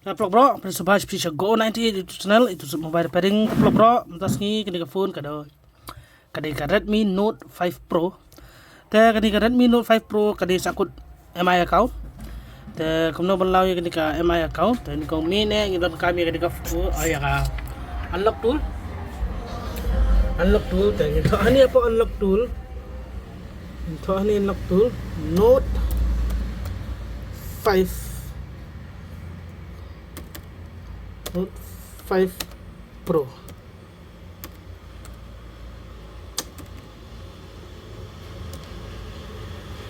Vlog bro, pada subhas pisah Go 98 YouTube channel itu mobile repairing vlog bro, mentas ni kini ke phone kada Redmi Note 5 Pro. Te kini ke Redmi Note 5 Pro kada sakut MI account. Te kumno banlaw kini ka MI account. Te ni kong mine ngidon kami kini ka aya ka unlock tool. Unlock tool te ito ani apa unlock tool. Ito ani unlock tool Note 5 Note 5 Pro.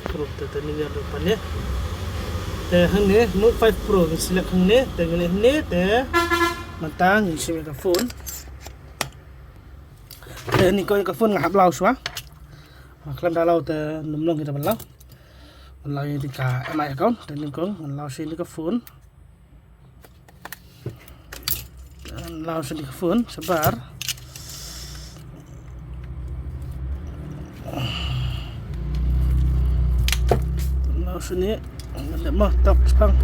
Pro tadi ni depan ya. Hang ni Note 5 Pro select hang ni, tengok ni te matang isi mikrofon. Ni kau mikrofon ngahap lau swa. Kelam dalau te numlong kita belau. Belau yang tika MI account dan ni kau lau sini mikrofon. Langsung di phone sebar langsung ni lemah tak sepang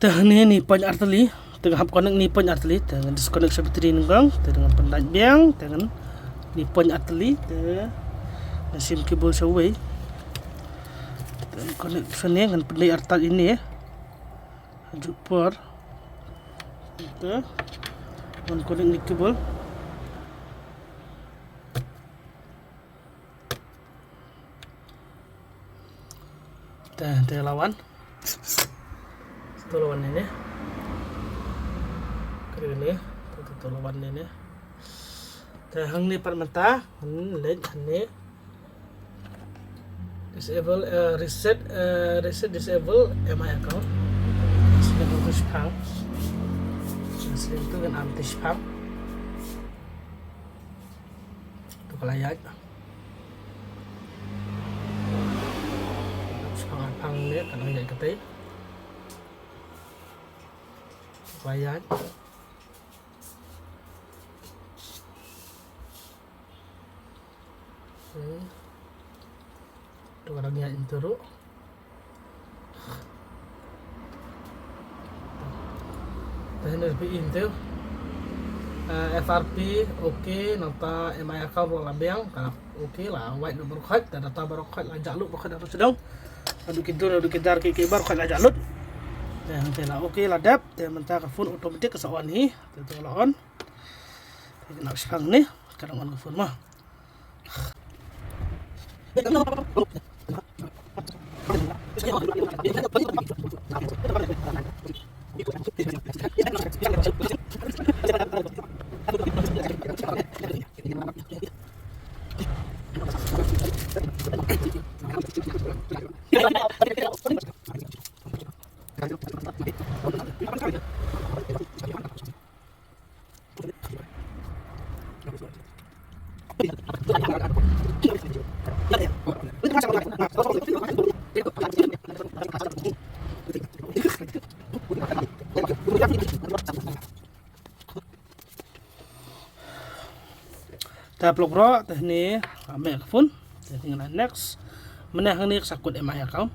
ni point arteli tengah hap connect ni point arteli dengan disconnect sa battery ngang dengan pendat biang dengan ni point arteli dengan sim cable sa way dan connect sa ni dengan pendai artal ini ya jupor kita dan connect ni cable dan lawan lawan ini kene itu lawan ini hang ni par mata led ni disable reset disable MI account sini bagus pang sini tu kan anti spam tu kelayat spam pang ni kalau yang ketai bayar tu orang yang intro dan lebih intel FRP okey nota MI account rola biang kalau okey lah white nomor khat dan data baru khat lah jaluk khat harus sedang adu kidar ke bar khat lah jaluk dan tela okey lah dap dan mentah phone automatic kesawan ni tu on nak sepang ni sekarang on phone mah ta vlog bro teh ni ambil phone teh tinggal next meneh ni sakut MI account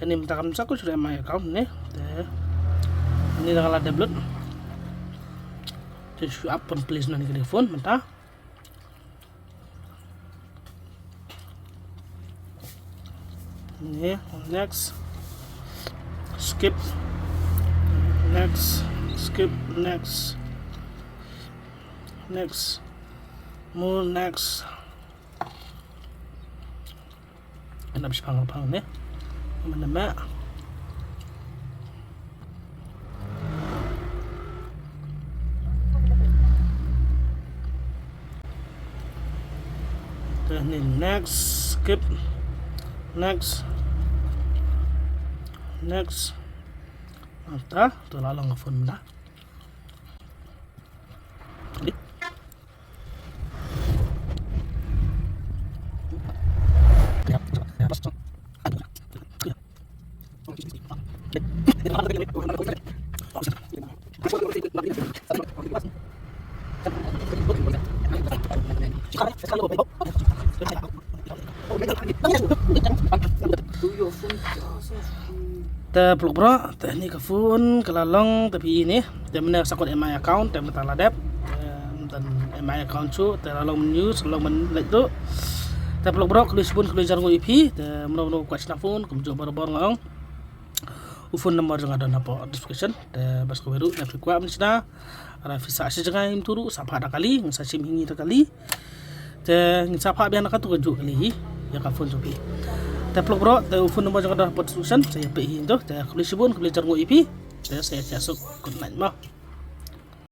teh ni minta kamu sakut sudah MI account ni teh ini dah download teh up pun please nanti ke phone mentah ni next skip next skip next more next and habis pang ni mana Then next skip. Next. Anta tu lalang phone dah. Ta peluk bro, ta ni ka phone kalalong tapi ini ta mana sakut MI account ta mata ladap dan MI account tu ta lalong news lalong men like tu ta peluk bro kali sebun kali jarang IP ta mana kuat phone kum jo baru ngong phone number jang ada napa description ta bas ko beru na fikwa mensna ara fisa si jangai turu sapa ada kali ngsa sim hingi ta kali ta sapa bian ka tu ju kali ya ka phone tu ta peluk bro ta phone number jang ada description saya pe hin tu ta kali sebun kali jarang IP ta saya masuk good night mah